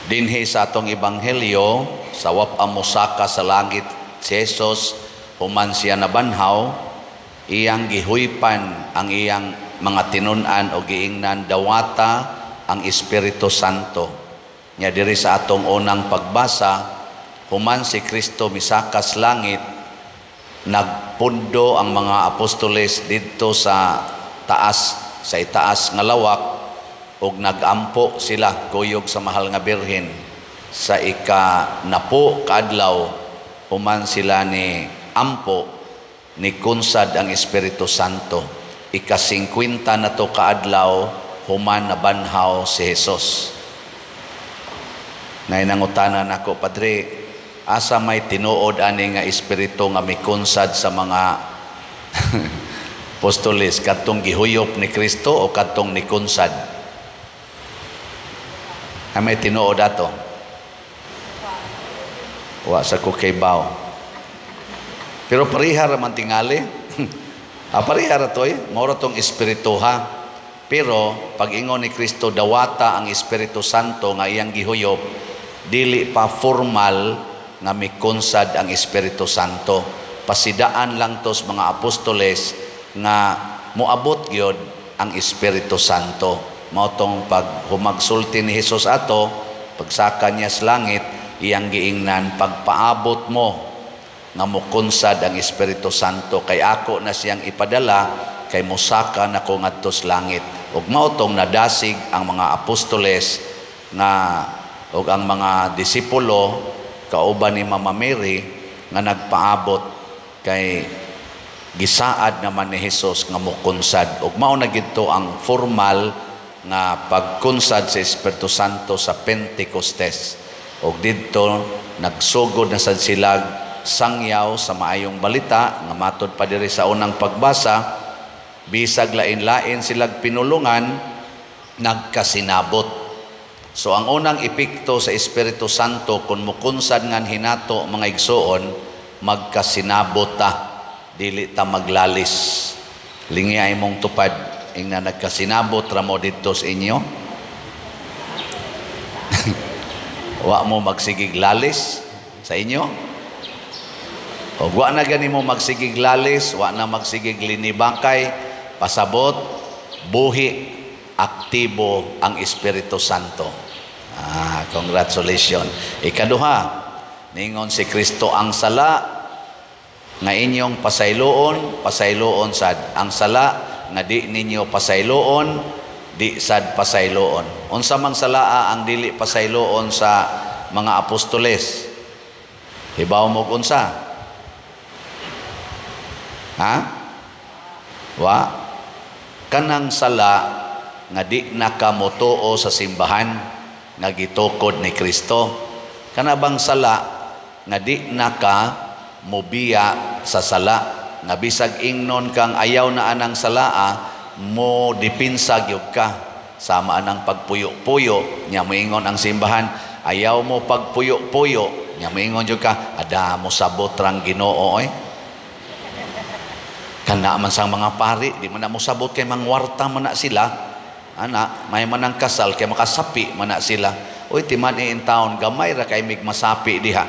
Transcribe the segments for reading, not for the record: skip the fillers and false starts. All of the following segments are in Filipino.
Dinhi sa atong ebanghelyo, sa wap-amosaka sa langit si Jesus, human siya nabanhaw, iyang gihuypan ang iyang mga tinun-an o giingnan dawata ang Espiritu Santo. Nya diri sa atong unang pagbasa, human si Kristo misakas langit, nagpundo ang mga apostoles didto sa taas, sa itaas nga lawak, ug nagampo sila kuyog sa mahal nga birhen. Sa ika-10 kaadlaw, human sila ni ampo, ni kunsad ang Espiritu Santo. Ika-50 na to kaadlaw, human nabanhaw si Jesus. Nainangutanan ako, Padre, asa may tinuod ani nga Espiritu nga mikunsad sa mga apostoles, kadtong gihuyop ni Kristo o kadtong ni kunsad? May tinuod ato. Wa sa kukaybaw. Pero parihara man tingali. Parihara to maura tong Espiritu ha. Pero pag ingon ni Kristo dawata ang Espiritu Santo nga iyang gihuyop, dili pa formal nga mikunsad ang Espiritu Santo. Pasidaan lang tos mga apostoles nga moabot gyud ang Espiritu Santo. Mautong pag humagsulti ni Jesus ato, pagsaka niya sa langit, iyang giingnan, pagpaabot mo nga mukunsad ang Espiritu Santo, kay ako na siyang ipadala, kay musaka na ko ngadto sa langit. Ug mautong nadasig ang mga apostoles nga ug ang mga disipulo kauban ni Mama Mary nga nagpaabot, kay gisaad naman ni Jesus nga mukunsad. Ug mao na gidto ang formal nga pagkunsad sa Espiritu Santo sa Pentecostes. Og didto nagsugod na sad sila sangyaw sa maayong balita nga matud pa diri sa unang pagbasa, bisag lain-lain silag pinulungan, nagkasinabot. So ang unang epekto sa Espiritu Santo kung mukunsad ngan hinato mga igsoon, magkasinabot ta, dili ta maglalis. Lingi ay mong tupad ingna nagkasinabot ramo dito sa inyo. Wa mo magsigig lalis sa inyo. O wa na gani mo magsigig lalis, wa na magsigig linibangkay, pasabot, buhi, aktibo ang Espiritu Santo. Congratulations. Ikaduha, ningon si Kristo ang sala nga inyong pasayloon sad. Ang sala nga di ninyo pasayloon, di sad pasayloon. Unsa mang salaa ang dili pasayloon sa mga apostoles? Hibaw mo unsa? Ha? Wa? Kanang sala nga di nakamutuo sa simbahan nga gitukod ni Kristo. Kana bang sala nga di naka mubiya sa sala, nga bisag ingnon kang ayaw na anang salaa, mo dipinsa gyud ka, sama anang pagpuyo-puyo, nya moingon ang simbahan, ayaw mo pagpuyo-puyo, nya moingon gyud ka, ada mo sabot rang Ginoo kana man sang mga pari, di man na mo sabot kay mangwarta man na sila, ana may manang kasal kay makasapi man na sila. Oy timan in town gamay ra kay mig masapi diha.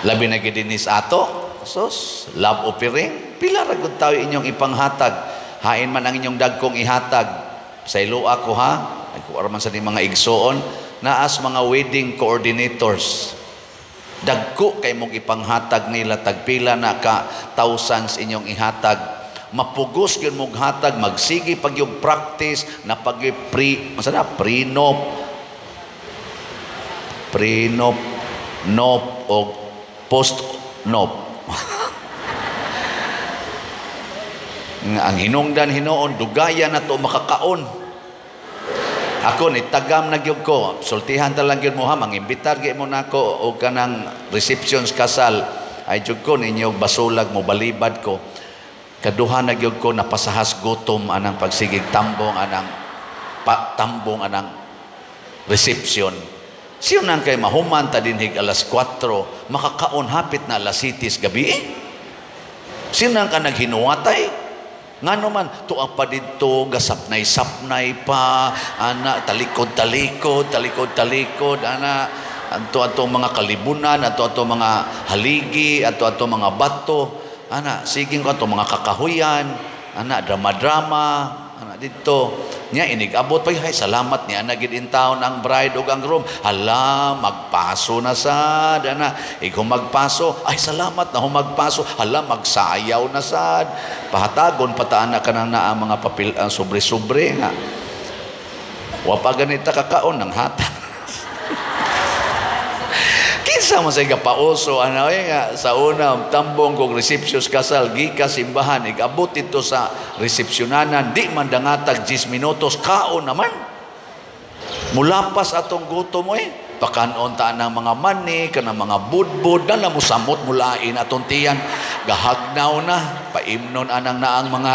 Labi na gid dinis ato. Sos, love offering, pila ra gud tayo inyong ipanghatag. Hain man ang inyong dagkong ihatag. Saylo ako ha, ako araman sa mga igsoon, naas mga wedding coordinators. Dagko kay mong ipanghatag nila, tagpila na ka thousands inyong ihatag. Mapugos yun mong hatag, magsigi pag yung practice, na pag prenup, nop, o post-nop. Ang hinungdan hinoon dugaya na to makakaon. Ako ni tagam na gyud ko, sultihan ta lang gyud mo ha, mangimbitar gyud mo nako og kanang receptions kasal, ay gyud ko ninyo basulag mo balibad ko. Kaduha na gyud ko napasahas gutom anang pagsigig tambong anang reception. Siyo nang kay mahuman ta dinhig alas 4, makakaon hapit na alas 7 gabi. Siyo nang ka naghinuwatay. Nga naman, tuwa pa dito, gasapnay-sapnay pa, ana, talikod-talikod, ana, ato mga kalibunan, ato mga haligi, ato mga bato, ana, siging ko ato mga kakahuyan, ana, drama-drama, ana, dito. Nya inigabot pa, ay, salamat niya, nagidin taon ang bride o ang groom. Hala, magpaso na sad, ana, ikaw magpaso, ay, salamat na magpaso. Hala, magsayaw na sad. Pahatagon, pataan na ka na ang mga papel, sobre-sobre, nga. Wapa ganita kakaon ng hata. Kinsa mo sa igapauso, ano nga, sa una, tambong kong recepsyos kasal, gika simbahan, igabot ito sa resepsyonanan, di man dangatag 10 minutos, kaon naman. Mulapas atong gutom mo pakanon ta ng mga mani, kanang mga budbud, na mo samot mulain atong tiyan, gahagnaw na, paimnon anang naang mga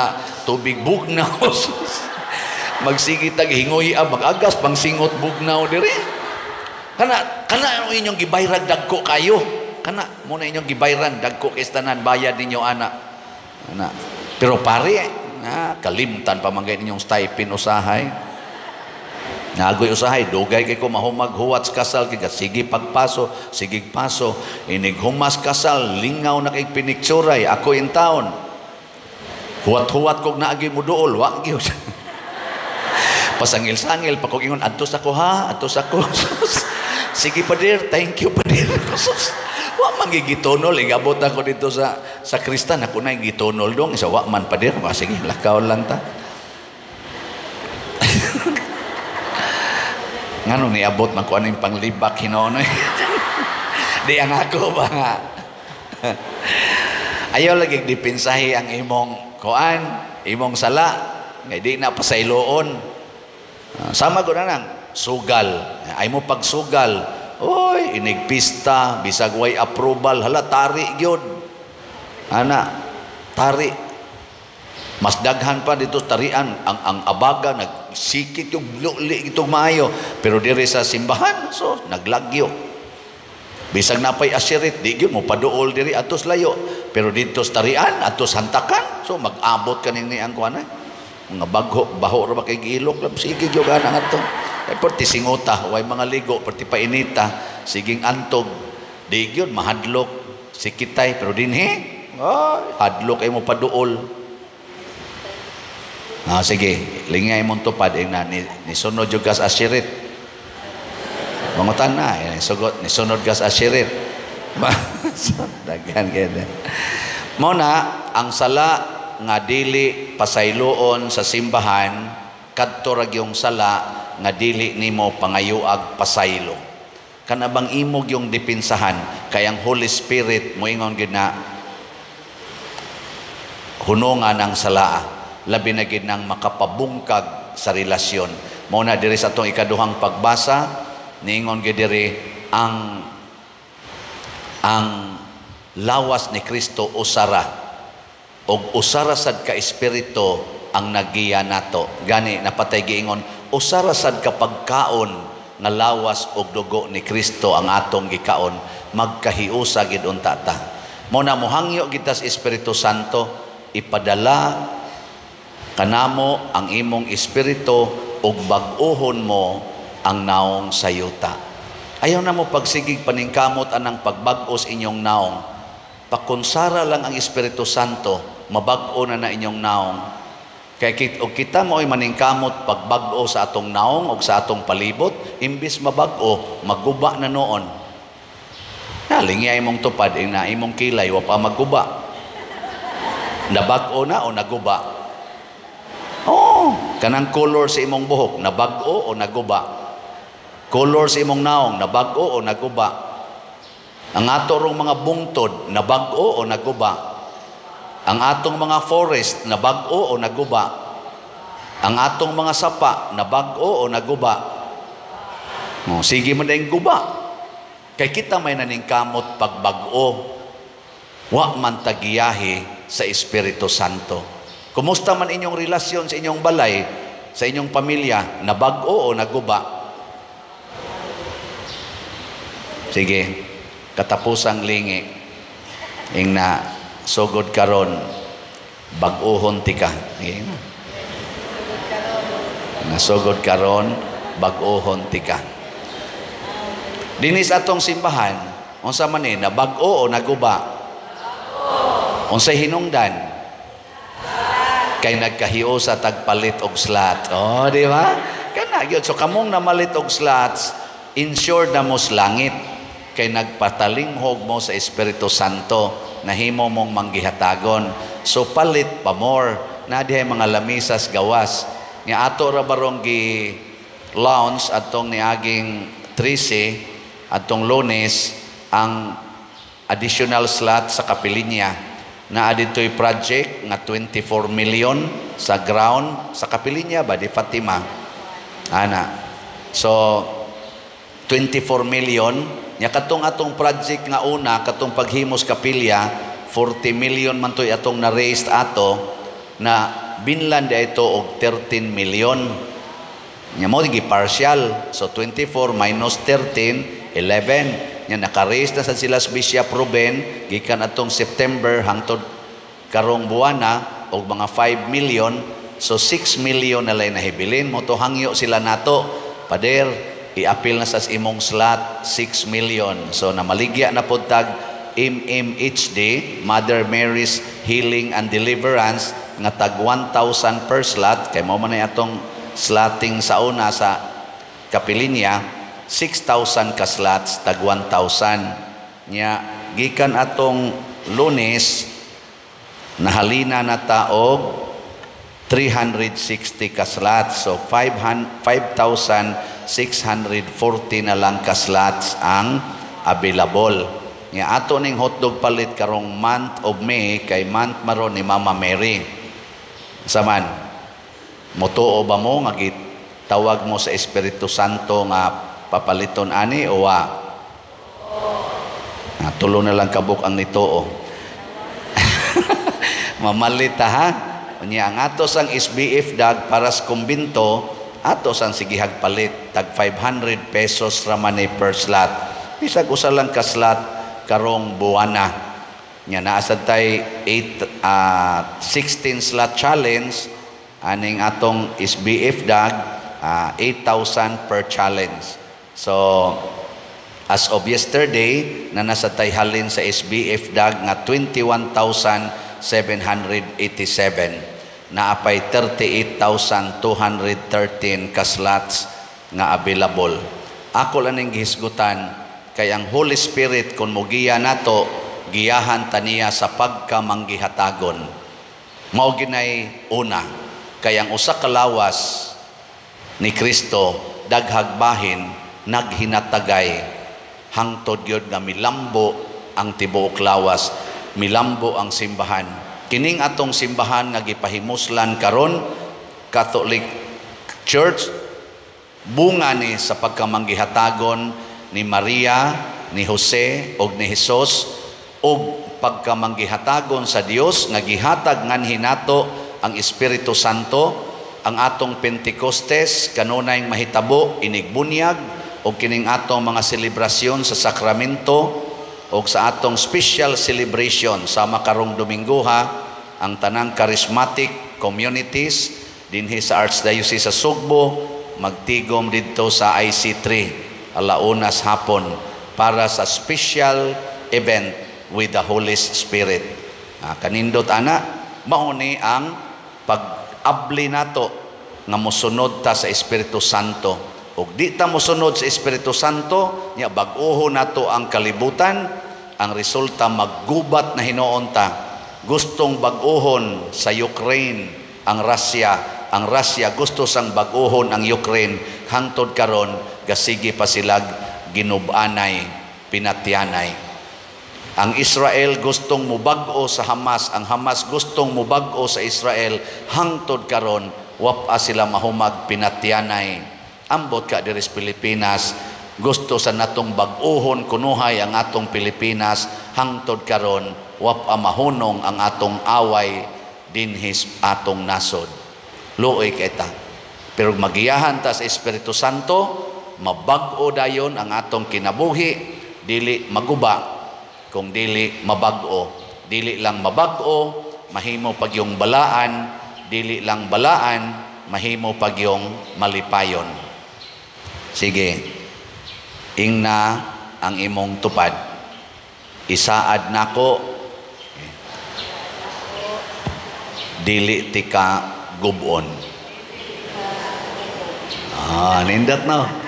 tubig bugnaw. Magsigit tag hingoy, magagas, pang singot bugnaw diri. Kana inyong gibayrag dagko kayo. Kana muna inyong gibayran dagko kay tanan bayad ninyo ana. Pero pare, kalimtan pa man inyong stipend usahay. Nagoy usahay, dugay kay ko mahumag huwat kasal kay sige pagpaso, sige paso. Inig humas kasal, lingaw na kay pinikturay ako in town. Huwat-huwat kog naagi mo duol, wa gyud. Pasangil-sangil pa kog ingon adtos ako ha, adtos ako. Sige padir, thank you padir. Wa man gigitonol, igabot ako dito sa Kristan, ako na gitonol dong, isa wa man padir, sige lakaw lang ta. Ngano ni abot man ko aning panglibak hinoon. Di ang ako ba nga. Ayaw lagi dipinsahi ang imong kuan, imong sala, ngay di na pasayloon. Sama ko na nang sugal, ay mo pagsugal, oy, inigpista, bisag way approval, hala, tari gyud. Ana, tari. Mas daghan pa dito tarian, ang abaga, nagsikit yung luli itong maayo, pero diri sa simbahan, so, naglagyo. Bisag napay asirit, di gyud mo paduol diri, atos layo. Pero dito sa tarian, atos hantakan, so, mag-abot kanin ni ang kuanay. Mga baho ra ba kay giilok, sige gyud ana nga to. Ay perti singota, way mga ligo, perti painita, siging antog, di yun, mahadlok, sikitay, pero dinhi, hadlok ay mo paduol. Sige, lingay mong tupad, ni sunod yung gas asirit. Mangutan na, sugot, ni sunod gas asirit. Daghan kaya. Muna, ang sala nga dili pasayloon sa simbahan, kadto ra gyung sala nga dili nimo pangayuag pasaylo. Kana bang imog yung dipinsahan kay ang Holy Spirit moingon gid na hunongan ang salaa, labi na gid nang makapabungkag sa relasyon. Mao na diri sa atong ikaduhang pagbasa, niingon gid diri ang lawas ni Kristo usara og usara sad ka espiritu ang nagiya nato. Gani napatay giingon usara sad kapag kaon nga lawas og dugo ni Kristo ang atong gikaon, magkahiusa gid unta ta. Mo na mohangyo kita sa Espiritu Santo, ipadala kanamo ang imong espiritu ug bag-ohon mo ang naong sayuta. Ayaw na mo pagsigig paningkamot anang pagbag-os inyong naong. Pakonsara lang ang Espiritu Santo, mabag-o na inyong naong. Kaya kita mo ay maningkamot pagbag-o sa atong naong o sa atong palibot, imbis mabag-o, magguba na noon. Nalingi imong tupad, na imong kilay, wa pa magguba. Nabag-o na o naguba? Kanang color sa imong buhok, nabag-o o naguba? Color sa imong naong, nabag-o o naguba? Ang ato rong mga bungtod, nabag-o o naguba? Ang atong mga forest, nabag-o o naguba? Ang atong mga sapa, nabag-o o naguba? Sige mo na yung guba. Kay kita may naningkamot pagbag-o, wa man tagiyahi sa Espiritu Santo. Kumusta man inyong relasyon sa inyong balay, sa inyong pamilya, nabag-o o naguba? Sige, katapusang lingi, ing na sugod karon bag-ohon tika. Nasugod karon, bag-ohon tika. Dinis atong simbahan, unsa man ni, na bag-o o naguba? Unsay hinungdan? Kay nagkahiyo sa tagpalit og slot. Oh, di ba? Kana gyud. So kamong namalit og slots, insured na mo sa langit. Kay nagpatalinghog mo sa Espiritu Santo, nahimo mong manggihatagon. So palit pa more na dihay mga lamisas gawas. Nga ato ra barong gi launch atong niaging 13 atong Lunes ang additional slot sa Kapilinya. Na aditoy project nga 24 million sa ground sa Kapilinya ba di Fatima. Ana. So 24 million nya katong atong project nga una katong paghimos kapilya 40 million man toy atong na-raised ato na binland ito og 13 million. Nya mo gi partial. So 24 minus 13 11. Nya naka-raise na sa sila sa Bishop Ruben gikan atong September hangtod karong buwana og mga 5 million. So 6 million na lay nahibilin mo to hangyo sila nato. Pader i-appeal na sa imong slot 6 million. So namaligya na pud tag MMHD, Mother Mary's Healing and Deliverance nga tag 1,000 per slot. Kay mo man atong slotting sa una sa Kapilinya 6,000 ka slots tag 1,000. Nya gikan atong Lunes nahalina na taog 360 ka slots. So 5,640 na lang ka slots ang available. Nya ato ning hotdog palit karong month of May kay month maron ni Mama Mary. Saman motuo ba mo nga tawag mo sa Espiritu Santo nga papaliton ani o wa? Tulo na lang kabuk ang nitoo. Mamalita ha? Unya ang atos ang SBF dag para sa kumbinto, atos ang sigihag palit tag 500 pesos ramane per slot. Bisag usa lang ka slot karong buwana. Nya naa sad tay 16 slot challenge aning atong SBF dag 8,000 per challenge. So as of yesterday na nasa halin sa SBF dag nga 21,787 na apay 38,213 ka slots nga available. Ako lang ning gihisgutan kay ang Holy Spirit kun mogiya nato giyahan taniya sa pagkamanggihatagon. Mao ginay una kay ang usa ka lawas ni Kristo daghag bahin naghinatagay hangtod gyud nga milambo ang tibuok lawas, milambo ang simbahan. Kining atong simbahan nga gipahimuslan karon Catholic Church bunga ni sa pagkamanggihatagon ni Maria, ni Jose ug ni Hesus ug pagkamanggihatagon sa Dios nga gihatag nganhi nato ang Espiritu Santo. Ang atong Pentecostes kanunay mahitabo inigbunyag o kining atong mga selebrasyon sa sakramento o sa atong special celebration sa makarong Domingoha ang tanang charismatic communities dinhi sa Archdiocese sa Sugbo magtigom didto sa IC3 alaunas hapon para sa special event with the Holy Spirit. Kanindot ana mao ni ang pag-abli nato nga mosunod ta sa Espiritu Santo. Ug di ta mosunod sa Espiritu Santo, nya bag-oho nato ang kalibutan, ang resulta maggubat na hinuon ta. Gustong bag-ohon sa Ukraine ang Russia. Ang Russia gusto sang bag-ohon ang Ukraine. Hangtod karon gasigi pa silag ginubanay, pinatyanay. Ang Israel gustong mubag-o sa Hamas. Ang Hamas gustong mubag-o sa Israel. Hangtod karon wapa sila mahumag, pinatyanay. Ambot ka diri sa Pilipinas, gusto sa natong bag-ohon kunuhay ang atong Pilipinas, hangtod karon wapa mahunong ang atong away dinhis atong nasod. Luoy kay ta. Pero magiyahan ta sa Espiritu Santo, mabag-o dayon ang atong kinabuhi, dili maguba kung dili mabag-o. Dili lang mabag-o, mahimo pag yung balaan, dili lang balaan, mahimo pag yung malipayon. Sige, ingna ang imong tupad. Isaad nako, dili tika gubon. Nindot no.